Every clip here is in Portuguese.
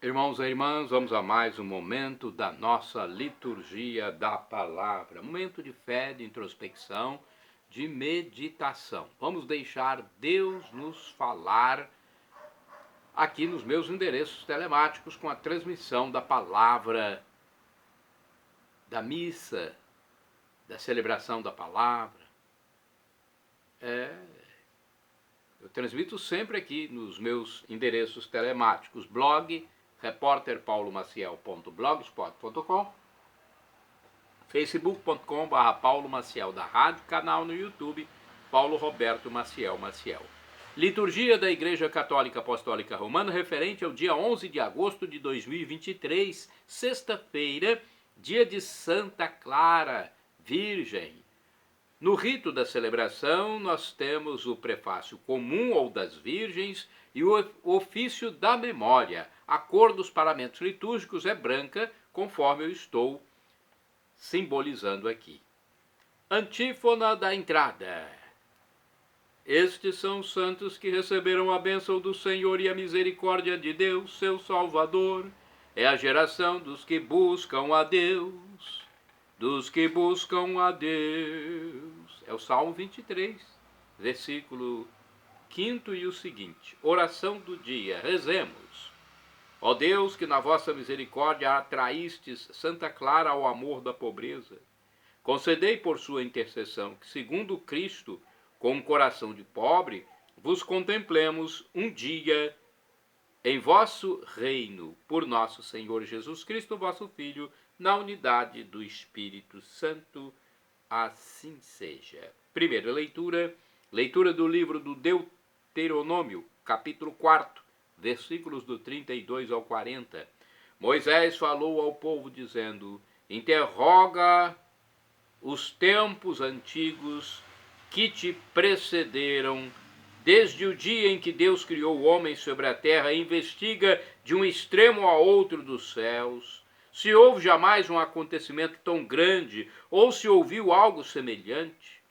Irmãos e irmãs, vamos a mais um momento da nossa liturgia da palavra. Momento de fé, de introspecção, de meditação. Vamos deixar Deus nos falar aqui nos meus endereços telemáticos com a transmissão da palavra, da missa, da celebração da palavra. Eu transmito sempre aqui nos meus endereços telemáticos, blog repórterpaulomaciel.blogspot.com, facebook.com/Paulo Maciel da rádio, canal no YouTube Paulo Roberto Maciel. Liturgia da Igreja Católica Apostólica Romana referente ao dia 11 de agosto de 2023, sexta-feira, dia de Santa Clara, Virgem. No rito da celebração, nós temos o prefácio comum ou das Virgens e o ofício da memória. A cor dos paramentos litúrgicos é branca, conforme eu estou simbolizando aqui. Antífona da entrada. Estes são os santos que receberam a bênção do Senhor e a misericórdia de Deus, seu Salvador. É a geração dos que buscam a Deus. Dos que buscam a Deus. É o Salmo 23, versículo 5 e o seguinte. Oração do dia. Rezemos. Ó Deus, que na vossa misericórdia atraístes Santa Clara ao amor da pobreza, concedei por sua intercessão que, segundo Cristo, com um coração de pobre, vos contemplemos um dia em vosso reino, por nosso Senhor Jesus Cristo, vosso Filho, na unidade do Espírito Santo, assim seja. Primeira leitura do livro do Deuteronômio, capítulo 4, versículos do 32 ao 40. Moisés falou ao povo dizendo: interroga os tempos antigos que te precederam, desde o dia em que Deus criou o homem sobre a terra, e investiga de um extremo a outro dos céus, se houve jamais um acontecimento tão grande, ou se ouviu algo semelhante.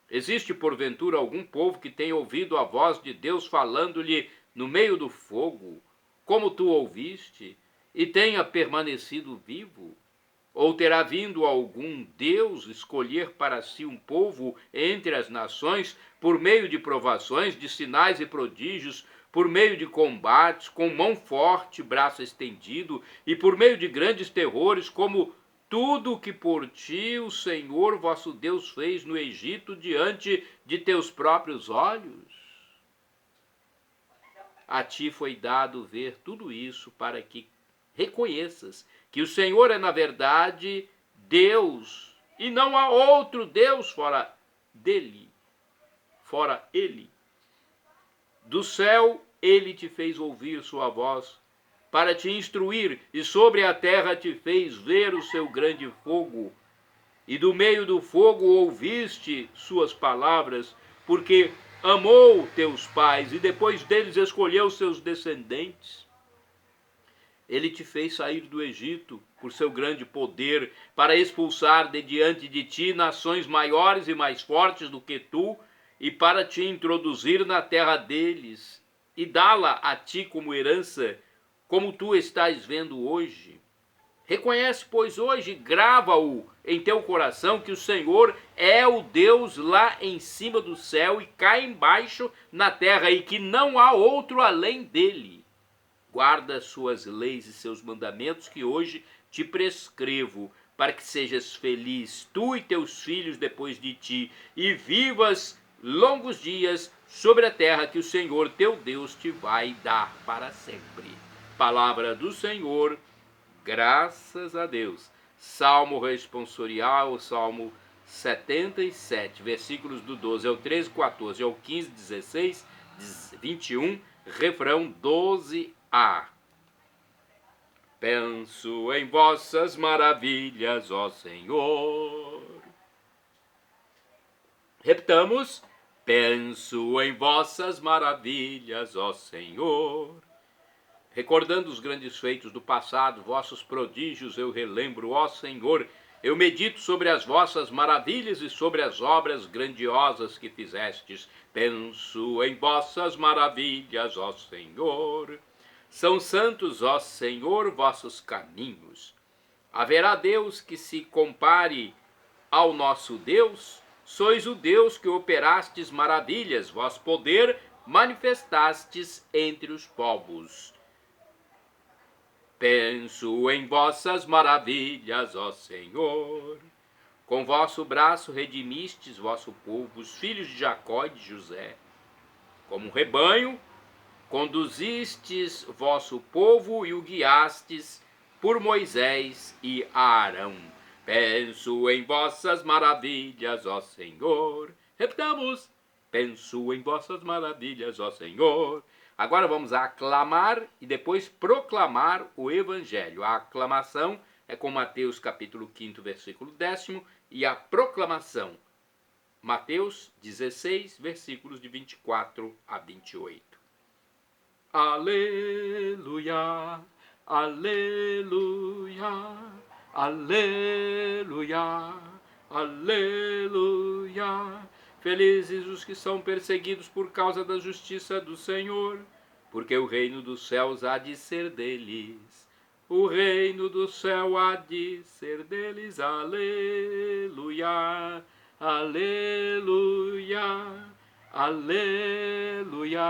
Existe, porventura, algum povo que tenha ouvido a voz de Deus falando-lhe no meio do fogo, como tu ouviste, e tenha permanecido vivo? Ou terá vindo algum Deus escolher para si um povo entre as nações, por meio de provações, de sinais e prodígios, por meio de combates, com mão forte, braço estendido, e por meio de grandes terrores, como tudo o que por ti o Senhor vosso Deus fez no Egito diante de teus próprios olhos? A ti foi dado ver tudo isso para que reconheças que o Senhor é, na verdade, Deus, e não há outro Deus fora Ele. Do céu ele te fez ouvir sua voz, para te instruir, e sobre a terra te fez ver o seu grande fogo. E do meio do fogo ouviste suas palavras, porque amou teus pais, e depois deles escolheu seus descendentes. Ele te fez sair do Egito por seu grande poder, para expulsar de diante de ti nações maiores e mais fortes do que tu, e para te introduzir na terra deles, e dá-la a ti como herança, como tu estás vendo hoje. Reconhece, pois, hoje, grava-o em teu coração, que o Senhor é o Deus lá em cima do céu e cá embaixo na terra, e que não há outro além dele. Guarda suas leis e seus mandamentos, que hoje te prescrevo, para que sejas feliz, tu e teus filhos depois de ti, e vivas longos dias sobre a terra que o Senhor teu Deus te vai dar para sempre. Palavra do Senhor, graças a Deus. Salmo responsorial, Salmo 77, versículos do 12 ao 13, 14 ao 15, 16, 21, refrão 12a. Penso em vossas maravilhas, ó Senhor. Repetamos. Penso em vossas maravilhas, ó Senhor. Recordando os grandes feitos do passado, vossos prodígios eu relembro, ó Senhor. Eu medito sobre as vossas maravilhas e sobre as obras grandiosas que fizestes. Penso em vossas maravilhas, ó Senhor. São santos, ó Senhor, vossos caminhos. Haverá Deus que se compare ao nosso Deus? Sois o Deus que operastes maravilhas, vós poder manifestastes entre os povos. Penso em vossas maravilhas, ó Senhor. Com vosso braço redimistes vosso povo, os filhos de Jacó e de José. Como um rebanho, conduzistes vosso povo e o guiastes por Moisés e Arão. Penso em vossas maravilhas, ó Senhor. Repitamos. Penso em vossas maravilhas, ó Senhor. Agora vamos aclamar e depois proclamar o Evangelho. A aclamação é com Mateus capítulo 5, versículo 10, e a proclamação, Mateus 16, versículos de 24 a 28. Aleluia, aleluia, aleluia, aleluia. Felizes os que são perseguidos por causa da justiça do Senhor, porque o reino dos céus há de ser deles. O reino do céu há de ser deles. Aleluia, aleluia, aleluia,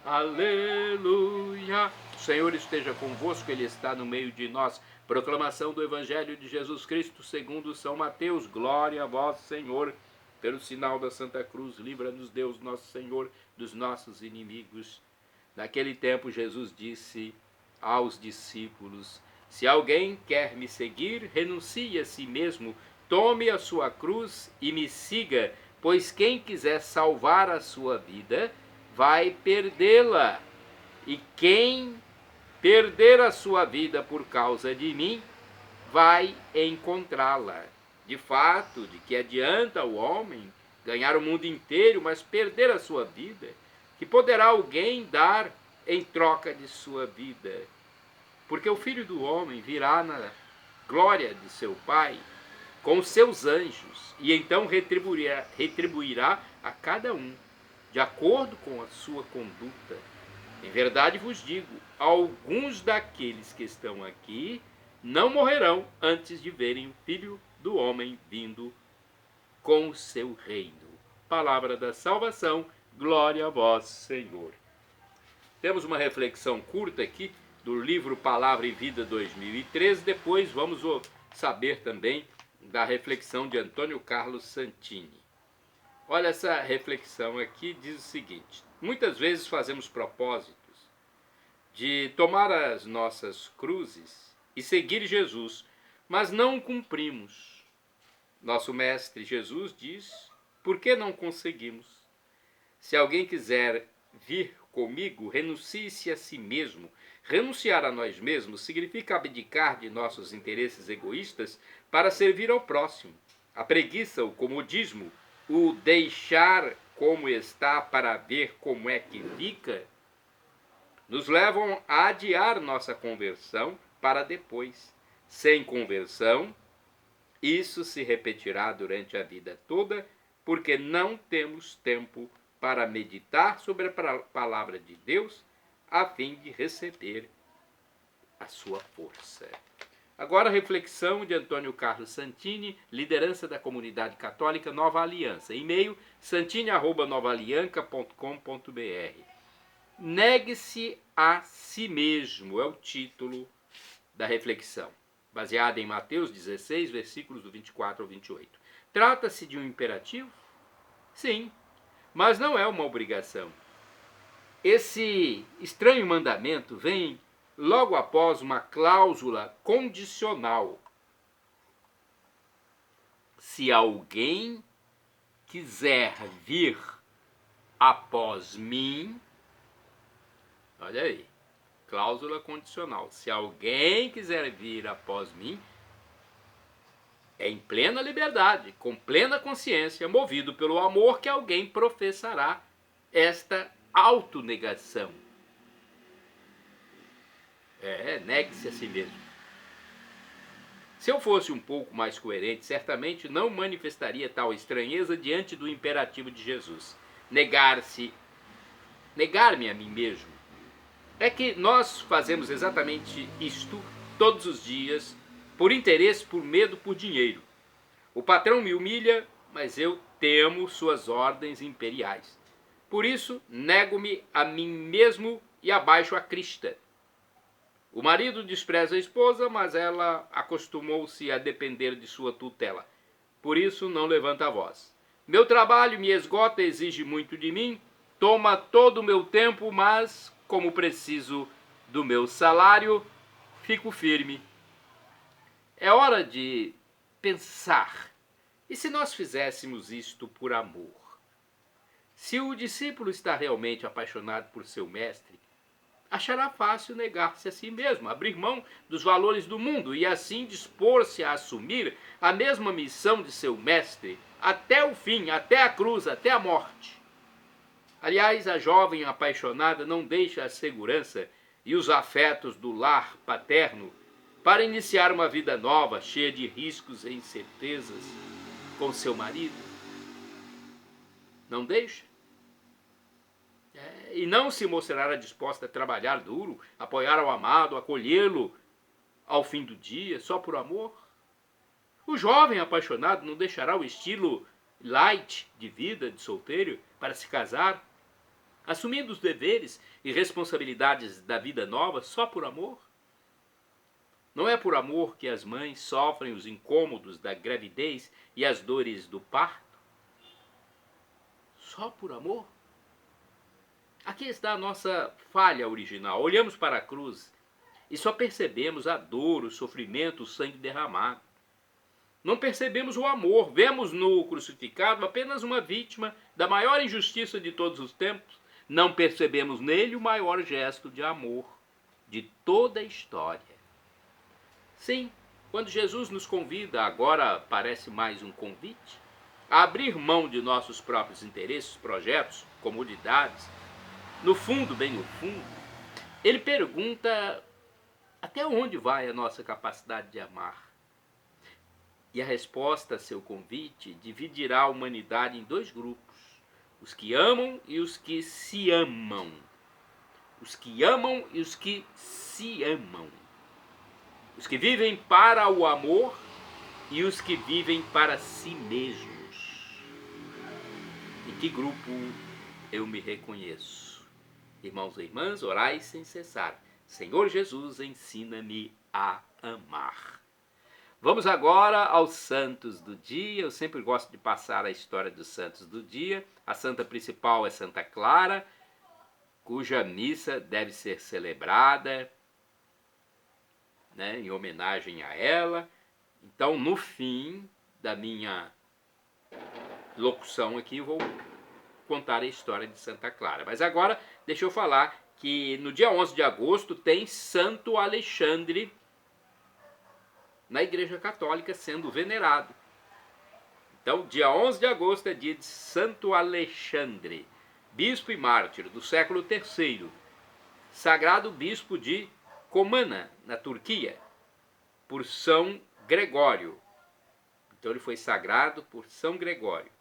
aleluia. O Senhor esteja convosco, Ele está no meio de nós. Proclamação do Evangelho de Jesus Cristo segundo São Mateus. Glória a vós, Senhor. Pelo sinal da Santa Cruz, livra-nos Deus nosso Senhor dos nossos inimigos. Naquele tempo Jesus disse aos discípulos: se alguém quer me seguir, renuncie a si mesmo, tome a sua cruz e me siga, pois quem quiser salvar a sua vida, vai perdê-la. E quem perder a sua vida por causa de mim, vai encontrá-la. De fato, de que adianta o homem ganhar o mundo inteiro, mas perder a sua vida? Que poderá alguém dar em troca de sua vida? Porque o Filho do Homem virá na glória de seu Pai com os seus anjos, e então retribuirá a cada um, de acordo com a sua conduta. Em verdade vos digo, alguns daqueles que estão aqui não morrerão antes de verem o Filho do Homem vindo com o seu reino. Palavra da salvação, glória a vós, Senhor. Temos uma reflexão curta aqui do livro Palavra e Vida 2013, depois vamos saber também da reflexão de Antônio Carlos Santini. Olha, essa reflexão aqui diz o seguinte: muitas vezes fazemos propósitos de tomar as nossas cruzes e seguir Jesus, mas não cumprimos. Nosso Mestre Jesus diz: por que não conseguimos? Se alguém quiser vir comigo, renuncie-se a si mesmo. Renunciar a nós mesmos significa abdicar de nossos interesses egoístas para servir ao próximo. A preguiça, o comodismo, o deixar como está para ver como é que fica, nos levam a adiar nossa conversão para depois. Sem conversão, isso se repetirá durante a vida toda, porque não temos tempo para meditar sobre a palavra de Deus, a fim de receber a sua força. Agora a reflexão de Antônio Carlos Santini, liderança da comunidade católica Nova Aliança. E-mail santini@novaalianca.com.br. Negue-se a si mesmo é o título da reflexão, baseada em Mateus 16, versículos do 24 ao 28. Trata-se de um imperativo? Sim, mas não é uma obrigação. Esse estranho mandamento vem logo após uma cláusula condicional. Se alguém quiser vir após mim, olha aí, cláusula condicional. Se alguém quiser vir após mim, é em plena liberdade, com plena consciência, movido pelo amor, que alguém professará esta autonegação. Negue-se a si mesmo. Se eu fosse um pouco mais coerente, certamente não manifestaria tal estranheza diante do imperativo de Jesus. Negar-me a mim mesmo. é que nós fazemos exatamente isto todos os dias, por interesse, por medo, por dinheiro. O patrão me humilha, mas eu temo suas ordens imperiais. Por isso, nego-me a mim mesmo e abaixo a crista. O marido despreza a esposa, mas ela acostumou-se a depender de sua tutela. Por isso, não levanta a voz. Meu trabalho me esgota, exige muito de mim, toma todo o meu tempo, mas, como preciso do meu salário, fico firme. É hora de pensar. E se nós fizéssemos isto por amor? Se o discípulo está realmente apaixonado por seu mestre, achará fácil negar-se a si mesmo, abrir mão dos valores do mundo e assim dispor-se a assumir a mesma missão de seu mestre até o fim, até a cruz, até a morte. Aliás, a jovem apaixonada não deixa a segurança e os afetos do lar paterno para iniciar uma vida nova, cheia de riscos e incertezas com seu marido. Não deixa. E não se mostrará disposta a trabalhar duro, apoiar o amado, acolhê-lo ao fim do dia, só por amor? O jovem apaixonado não deixará o estilo light de vida de solteiro para se casar, assumindo os deveres e responsabilidades da vida nova só por amor? Não é por amor que as mães sofrem os incômodos da gravidez e as dores do parto? Só por amor? Aqui está a nossa falha original. Olhamos para a cruz e só percebemos a dor, o sofrimento, o sangue derramado. Não percebemos o amor. Vemos no crucificado apenas uma vítima da maior injustiça de todos os tempos. Não percebemos nele o maior gesto de amor de toda a história. Sim, quando Jesus nos convida, agora parece mais um convite, a abrir mão de nossos próprios interesses, projetos, comodidades, no fundo, bem no fundo, ele pergunta até onde vai a nossa capacidade de amar. E a resposta a seu convite dividirá a humanidade em dois grupos, os que amam e os que se amam. Os que amam e os que se amam. Os que vivem para o amor e os que vivem para si mesmos. Em que grupo eu me reconheço? Irmãos e irmãs, orai sem cessar. Senhor Jesus, ensina-me a amar. Vamos agora aos santos do dia. Eu sempre gosto de passar a história dos santos do dia. A santa principal é Santa Clara, cuja missa deve ser celebrada, em homenagem a ela. Então, no fim da minha locução aqui, eu vou contar a história de Santa Clara. Mas agora, deixa eu falar que no dia 11 de agosto tem Santo Alexandre na Igreja Católica sendo venerado. Então, dia 11 de agosto é dia de Santo Alexandre, bispo e mártir do século III, sagrado bispo de Comana, na Turquia, por São Gregório. Então ele foi sagrado por São Gregório.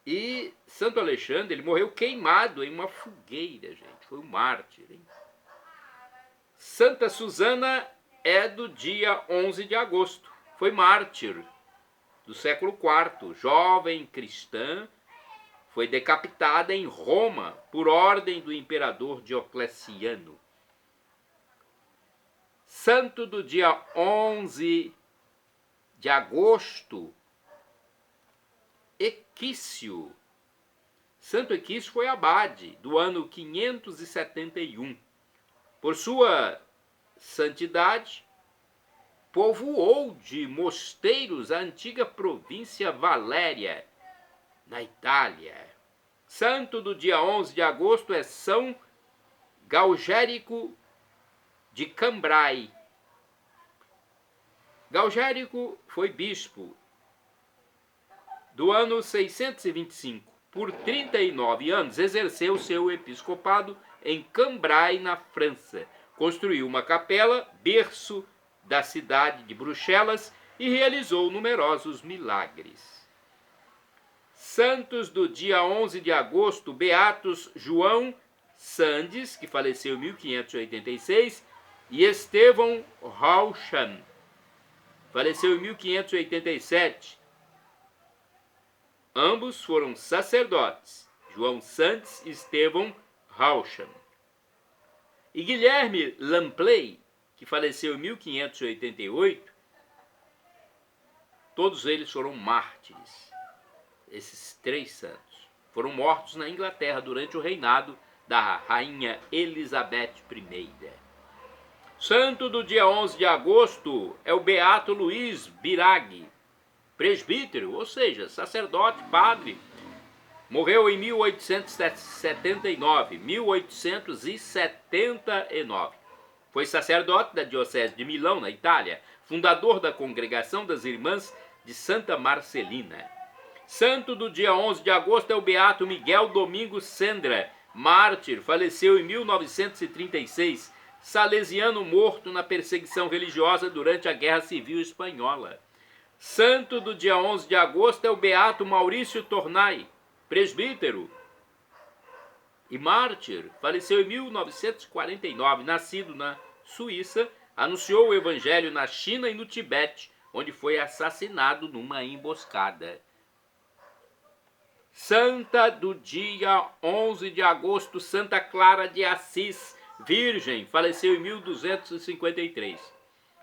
E Santo Alexandre, ele morreu queimado em uma fogueira, gente. Foi um mártir, hein? Santa Susana é do dia 11 de agosto. Foi mártir do século IV, jovem cristã, foi decapitada em Roma por ordem do imperador Diocleciano. Santo do dia 11 de agosto, Equício. Santo Equício foi abade do ano 571. Por sua santidade, povoou de mosteiros a antiga província Valéria, na Itália. Santo do dia 11 de agosto é São Galgérico de Cambrai. Galgérico foi bispo do ano 625. Por 39 anos exerceu seu episcopado em Cambrai, na França. Construiu uma capela, berço da cidade de Bruxelas, e realizou numerosos milagres. Santos do dia 11 de agosto, beatos João Sandes, que faleceu em 1586, e Estevão Rauschan, faleceu em 1587. Ambos foram sacerdotes, João Sandes e Estevão Rauschan. E Guilherme Lampley, que faleceu em 1588, todos eles foram mártires. Esses três santos foram mortos na Inglaterra durante o reinado da rainha Elizabeth I. Santo do dia 11 de agosto é o Beato Luiz Biraghi, presbítero, ou seja, sacerdote, padre. Morreu em 1879. Foi sacerdote da Diocese de Milão, na Itália, fundador da Congregação das Irmãs de Santa Marcelina. Santo do dia 11 de agosto é o Beato Miguel Domingos Sendra, mártir, faleceu em 1936, salesiano morto na perseguição religiosa durante a Guerra Civil Espanhola. Santo do dia 11 de agosto é o Beato Maurício Tornai, presbítero e mártir, faleceu em 1949, nascido na Suíça, anunciou o evangelho na China e no Tibete, onde foi assassinado numa emboscada. Santa do dia 11 de agosto, Santa Clara de Assis, virgem, faleceu em 1253.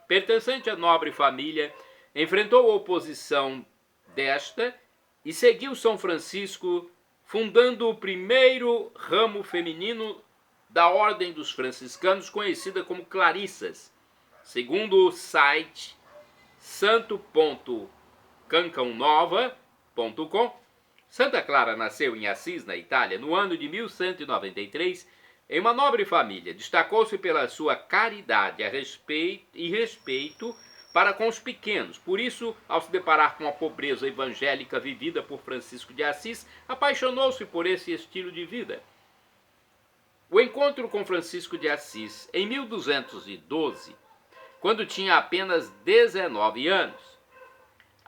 Pertencente à nobre família, enfrentou a oposição desta e seguiu São Francisco, fundando o primeiro ramo feminino da Ordem dos Franciscanos, conhecida como Clarissas. Segundo o site santo.cancaonova.com, Santa Clara nasceu em Assis, na Itália, no ano de 1193, em uma nobre família. Destacou-se pela sua caridade e respeito para com os pequenos. Por isso, ao se deparar com a pobreza evangélica vivida por Francisco de Assis, apaixonou-se por esse estilo de vida. O encontro com Francisco de Assis, em 1212, quando tinha apenas 19 anos,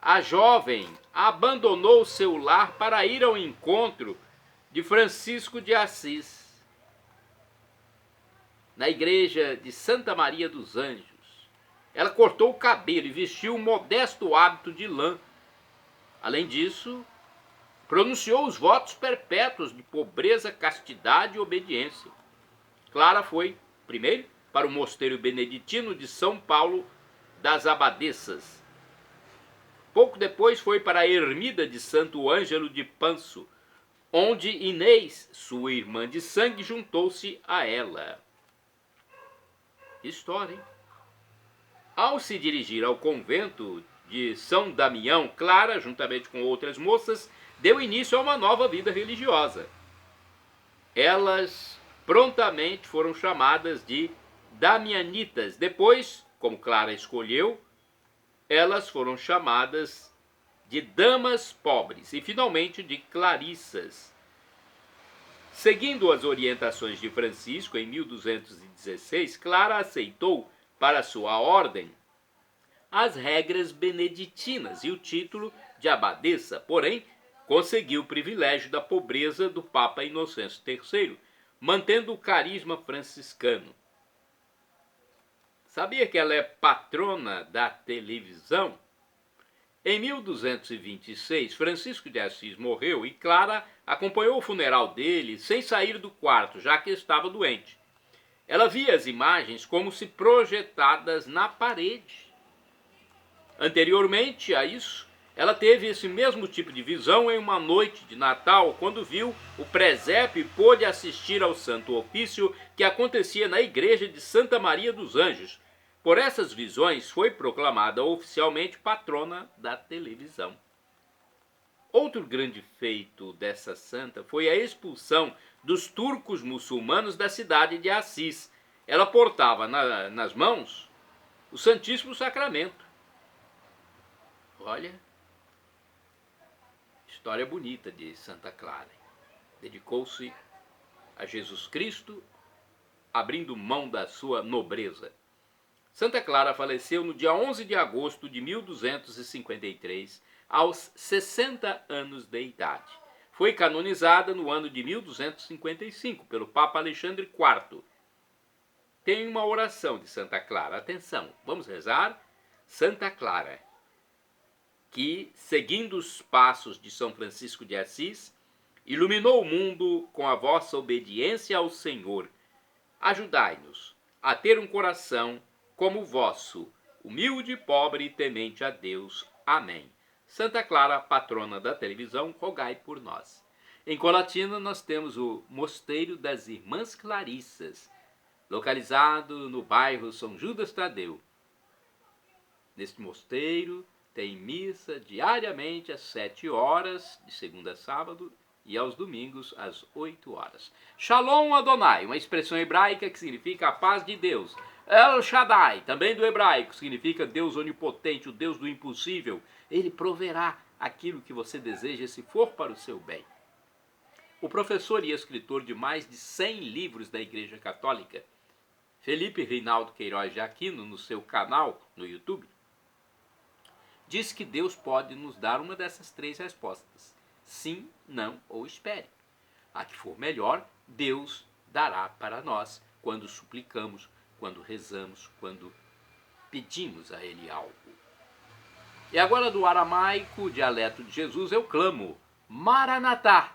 a jovem abandonou seu lar para ir ao encontro de Francisco de Assis, na igreja de Santa Maria dos Anjos. Ela cortou o cabelo e vestiu um modesto hábito de lã. Além disso, pronunciou os votos perpétuos de pobreza, castidade e obediência. Clara foi, primeiro, para o mosteiro beneditino de São Paulo das Abadesas. Pouco depois foi para a ermida de Santo Ângelo de Panso, onde Inês, sua irmã de sangue, juntou-se a ela. História, hein? Ao se dirigir ao convento de São Damião, Clara, juntamente com outras moças, deu início a uma nova vida religiosa. Elas prontamente foram chamadas de Damianitas. Depois, como Clara escolheu, elas foram chamadas de Damas Pobres e, finalmente, de Clarissas. Seguindo as orientações de Francisco, em 1216, Clara aceitou para sua ordem as regras beneditinas e o título de abadesa, porém, conseguiu o privilégio da pobreza do Papa Inocêncio III, mantendo o carisma franciscano. Sabia que ela é patrona da televisão? Em 1226, Francisco de Assis morreu e Clara acompanhou o funeral dele sem sair do quarto, já que estava doente. Ela via as imagens como se projetadas na parede. Anteriormente a isso, ela teve esse mesmo tipo de visão em uma noite de Natal, quando viu o presépio e pôde assistir ao Santo Ofício que acontecia na igreja de Santa Maria dos Anjos. Por essas visões, foi proclamada oficialmente patrona da televisão. Outro grande feito dessa santa foi a expulsão dos turcos muçulmanos da cidade de Assis. Ela portava nas mãos o Santíssimo Sacramento. Olha, história bonita de Santa Clara. Dedicou-se a Jesus Cristo, abrindo mão da sua nobreza. Santa Clara faleceu no dia 11 de agosto de 1253, aos 60 anos de idade. Foi Foi canonizada no ano de 1255 pelo Papa Alexandre IV. Tem uma oração de Santa Clara. Atenção, vamos rezar. Santa Clara, que, seguindo os passos de São Francisco de Assis, iluminou o mundo com a vossa obediência ao Senhor. Ajudai-nos a ter um coração como o vosso, humilde, pobre e temente a Deus. Amém. Santa Clara, patrona da televisão, rogai por nós. Em Colatina nós temos o Mosteiro das Irmãs Clarissas, localizado no bairro São Judas Tadeu. Neste mosteiro tem missa diariamente às 7 horas, de segunda a sábado, e aos domingos às 8 horas. Shalom Adonai, uma expressão hebraica que significa a paz de Deus. El Shaddai, também do hebraico, significa Deus onipotente, o Deus do impossível. Ele proverá aquilo que você deseja se for para o seu bem. O professor e escritor de mais de 100 livros da Igreja Católica, Felipe Reinaldo Queiroz de Aquino, no seu canal no YouTube, diz que Deus pode nos dar uma dessas 3 respostas: sim, não ou espere. A que for melhor, Deus dará para nós quando suplicamos, quando rezamos, quando pedimos a Ele algo. E agora do aramaico, dialeto de Jesus, eu clamo: Maranatá!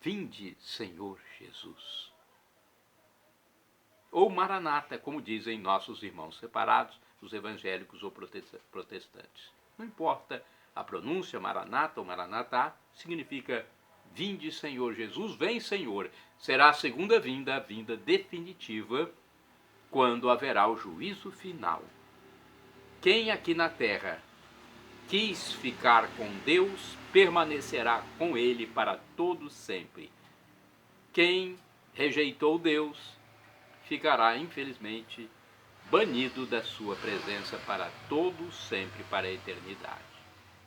Vinde, Senhor Jesus. Ou Maranata, como dizem nossos irmãos separados, os evangélicos ou protestantes. Não importa a pronúncia, Maranata ou Maranatá, significa vinde, Senhor Jesus, vem, Senhor. Será a segunda vinda, a vinda definitiva, quando haverá o juízo final. Quem aqui na terra quis ficar com Deus, permanecerá com Ele para todo sempre. Quem rejeitou Deus, ficará, infelizmente, banido da sua presença para todo sempre, para a eternidade.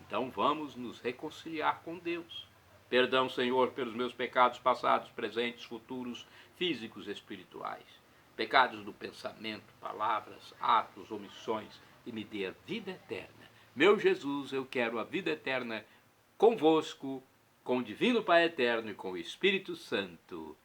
Então vamos nos reconciliar com Deus. Perdão, Senhor, pelos meus pecados passados, presentes, futuros, físicos e espirituais. Pecados do pensamento, palavras, atos, omissões, e me dê a vida eterna. Meu Jesus, eu quero a vida eterna convosco, com o Divino Pai Eterno e com o Espírito Santo.